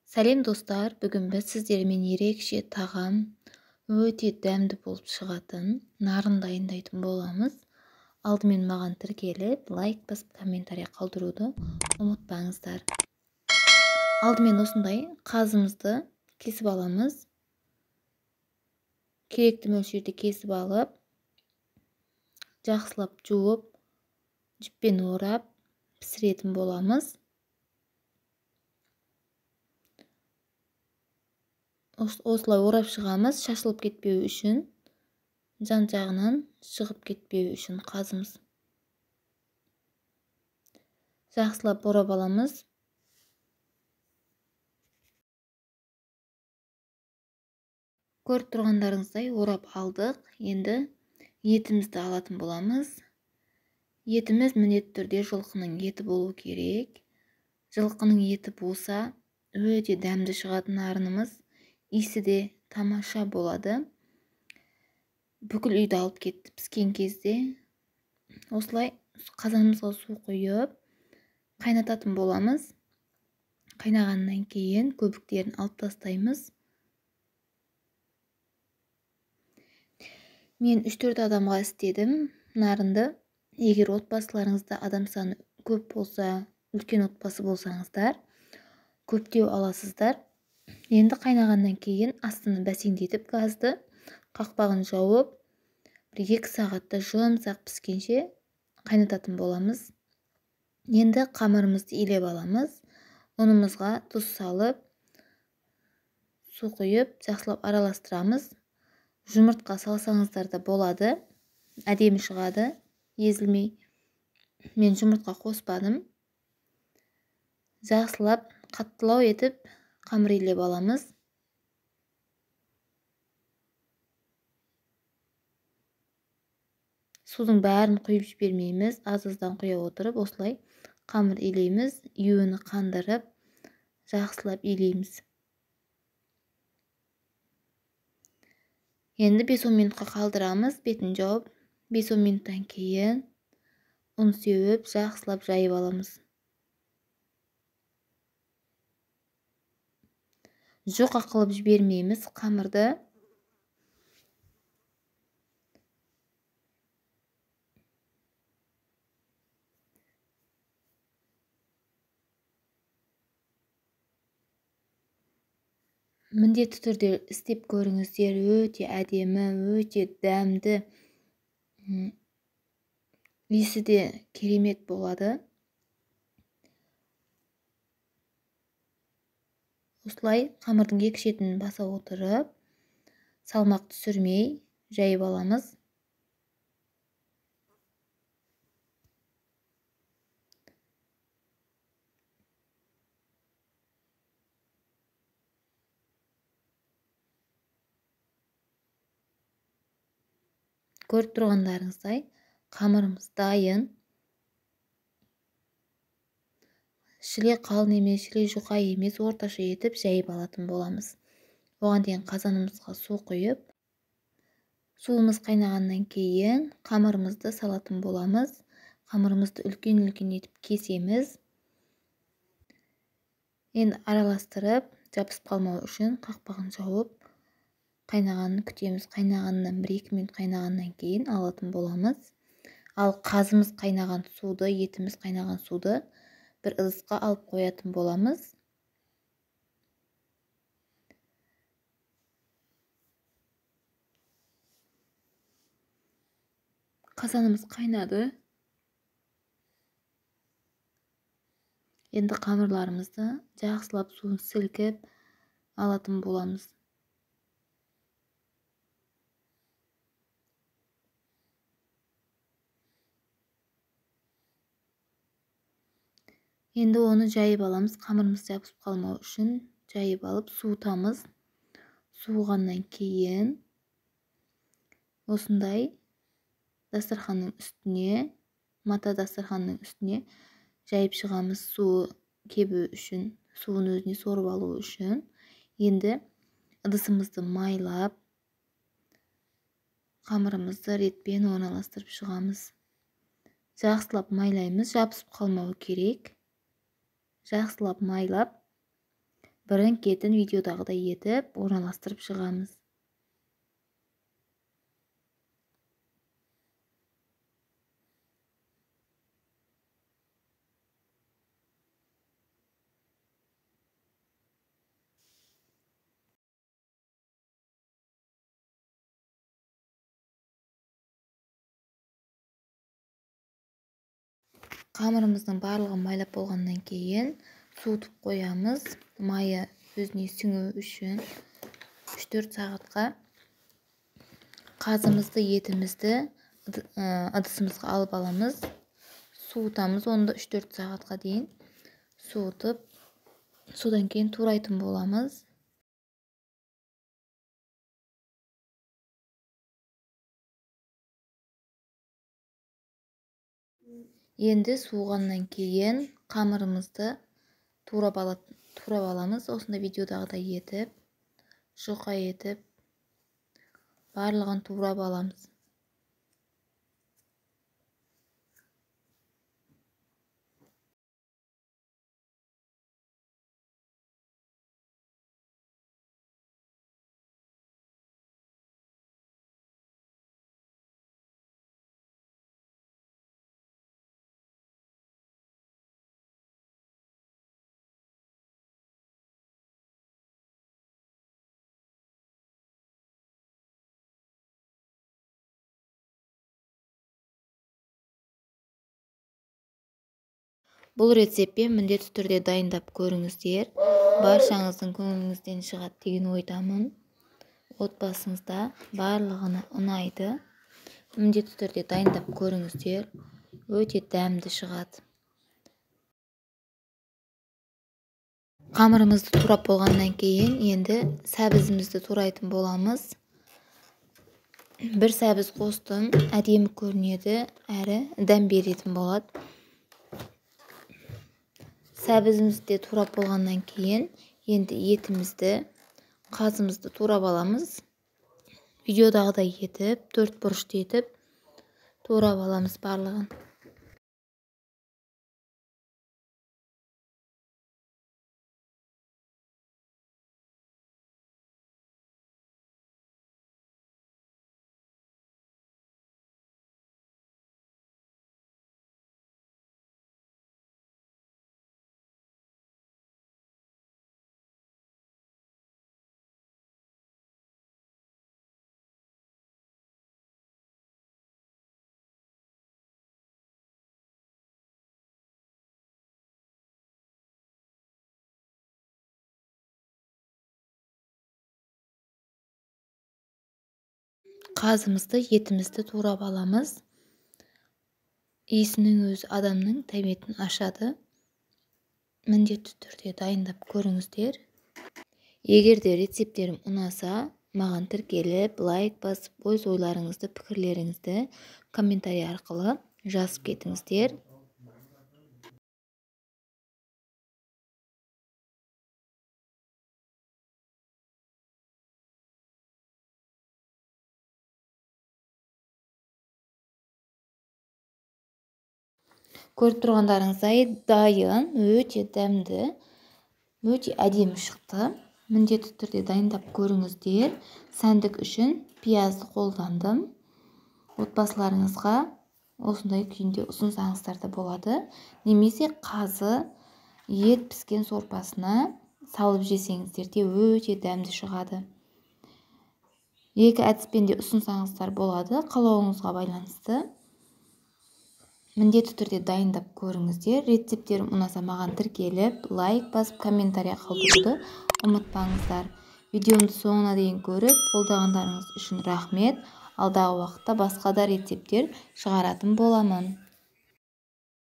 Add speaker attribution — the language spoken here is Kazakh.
Speaker 1: Сәлем достар, бүгін біз сіздермен ерекше тағам, өте дәмді болып шығатын нарын дайындайтын боламыз. Алдымен маған тіркеліп, лайк басып, комментарий қалдыруды ұмытпаңыздар. Алдымен осындай қазымызды кесіп аламыз. Керекті мөлшерде кесіп алып, жақсылап жуып, жіппен орап пісіретін боламыз. Осылай орап шығамыз, шашылып кетпеу үшін, жан-жағынан шығып кетпеу үшін қазымыз. Жақсылап орап аламыз. Көріп тұрғандарыңыздай орап алдық. Енді етімізді алатын боламыз. Етіміз міндетті түрде жылқының еті болу керек. Жылқының еті болса, өте дәмді шығатын нарынымыз. Иісі де тамаша болады. Бүкіл үйді алып кетті піскен кезде. Осылай қазанымызға су құйып, қайнататын боламыз. Қайнағаннан кейін көбіктерін алып тастаймыз. Мен 3-4 адамға істедім нарынды. Егер отбасыларыңызда адам саны көп болса, үлкен отбасы болсаңыздар, көптеу аласыздар. Енді қайнағаннан кейін астыны бәсеңдетіп газды, қақпағын жауып, 1-2 сағатта жұмсақ піскенше қайнататын боламыз. Енді қамырымызды илеп аламыз. Ұнымызға тұз салып, су құйып, жақсылап араластырамыз. Жұмыртқа салсаңыздар да болады. Әдемі шығады, езілмей. Мен жұмыртқа қоспадым. Жақсылап қаттылау етіп қамыр илеп аламыз. Судың бәрін құйып жібермейміз. Аз-аздан құя отырып, осылай қамыр илейміз. Үйені қандырып, жақсылап илейміз. Енді 5-10 минутқа қалдырамыз. Бетін жауып, 5-10 минуттан кейін ұн сеуіп, жақсылап жайып аламыз. Жұқа қылып жібермейміз қамырды. Міндетті түрде істеп көріңіздер, өте әдемі, өте дәмді, иісі де керемет болады. Осылай қамырдың екі шетін баса отырып, салмақ түсірмей жайып аламыз. Көріп тұрғандарыңыздай, қамырымыз дайын. Шіле қалың емес, шіле жұқа емес, орташа етіп жайып алатын боламыз. Оған дейін қазанымызға су құйып, суымыз қайнағаннан кейін қамырымызды салатын боламыз. Қамырымызды үлкен-үлкен етіп кесеміз. Енді араластырып, жабысып қалмау үшін қақпағын жауып, қайнағанын күтеміз. Қайнағаннан 1-2 минут қайнағаннан кейін алатын боламыз. Ал қазымыз қайнаған суды, етіміз қайнаған суды бір ыдысқа алып қоятын боламыз. Қазанымыз қайнады. Енді қамырларымызды жақсылап суын сілкіп алатын боламыз. Енді оны жайып аламыз. Қамырымыз жабысып қалмау үшін жайып алып суытамыз. Суығаннан кейін осындай дастарханның үстіне, мата дастарханның үстіне жайып шығамыз, суы кебу үшін, суын өзіне сорып алу үшін. Енді ыдысымызды майлап, қамырымызды ретпен орналастырып шығамыз. Жақсылап майлаймыз, жабысып қалмау керек. Жақсылап майлап, бірін кетін видеодағыдай етіп орналастырып шығамыз. Қамырымыздың барлығын майлап болғаннан кейін суытып қоямыз. Майы өзіне сіңу үшін 3-4 сағатқа. Қазымызды, етімізді ыдысымызға алып аламыз. Суытамыз, оны 3-4 сағатқа дейін суытып, содан кейін турайтын боламыз. Енді суығаннан кейін қамырымызды турап аламыз. Осында видеодағыдай етіп, жұқа етіп, барлығын турап аламыз. Бұл рецептпен міндетті түрде дайындап көріңіздер. Баршаңыздың көңіліңізден шығады деген ойдамын. Отбасыңызда барлығына ұнайды. Міндетті түрде дайындап көріңіздер. Өте дәмді шығады. Қамырымызды турап болғаннан кейін енді сәбізімізді турайтын боламыз. Бір сәбіз қостым, әдемі көрінеді, әрі дәм беретін болады. Сәбізімізді турап болғаннан кейін енді етімізді, қазымызды турап аламыз. Видеодағыдай етіп, 4 бұрышты етіп турап аламыз барлығын. Қазымызды, етімізді турап аламыз. Иісінің өзі адамның тәбетін ашады. Міндетті түрде дайындап көріңіздер. Егер де рецепттерім ұнаса, маған тіркеліп, лайк басып, өз ойларыңызды, пікірлеріңізді комментарий арқылы жазып кетіңіздер. Көріп тұрғандарыңыздай дайын, өте дәмді, өте әдемі шықты. Міндетті түрде дайындап көріңіздер. Сәндік үшін пиязды қолдандым. Отбасыларыңызға осындай күйінде ұсынсаңыздар да болады. Немесе қазы, ет піскен сорпасына салып жесеңіздер де өте дәмді шығады. Екі әдіспен де ұсынсаңыздар болады, қалауыңызға байланысты. Міндетті түрде дайындап көріңіздер. Рецепттерім ұнаса маған тіркеліп, лайк басып, комментарий қалдыруды ұмытпаңыздар. Видеомды соңына дейін көріп, қолдағандарыңыз үшін рахмет. Алдағы уақытта басқа да рецепттер шығаратын боламын.